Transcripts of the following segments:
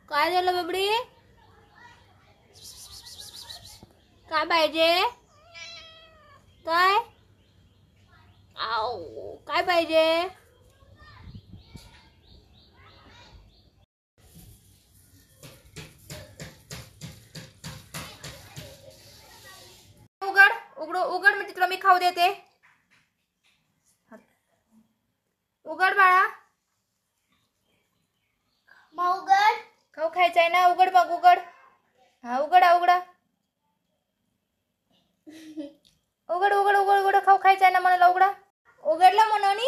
काय झालं बबडी? काय पाहिजे? काय? आऊ काय पाहिजे? उघड उघड उघड म्हणजे तुला मी खाऊ देते. उघड बाळा. उघड. खाऊ खायचाय ना. उघड मग उघड. हा उघडा उघडा. उघड उघड उघड उघड. खाऊ खायचाय ना मला. उघडा. उघडला म्हणून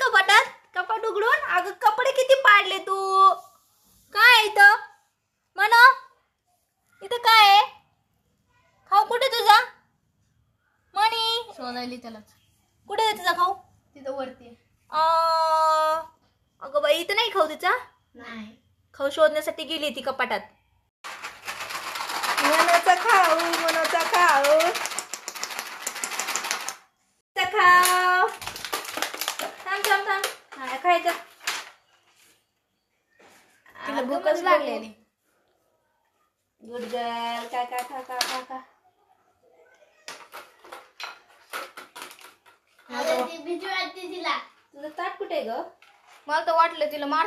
कपाटात. कपाट उघडून. अगं कपडे किती पाडले तू. काय आहे इथं म्हण. इथं काय आहे? खाऊ कुठे तुझा मणी? शोधायली त्यालाच. कुठे आहे तुझा खाऊ? तिथं वरती. अगं बाई इथं नाही खाऊ तिचा. नाही. खाऊ शोधण्यासाठी गेली ती कपाटात. मनोचा खाऊ. मनोचा खाऊ. खाऊ. थांब थांब थांब. हा खायचं. तिला भूकच लागलेली. Good girl. काय काय खा खा खा खा. भीती वाटते तिला. तुझं ताट कुठे ग? मला तर वाटलं तिला मार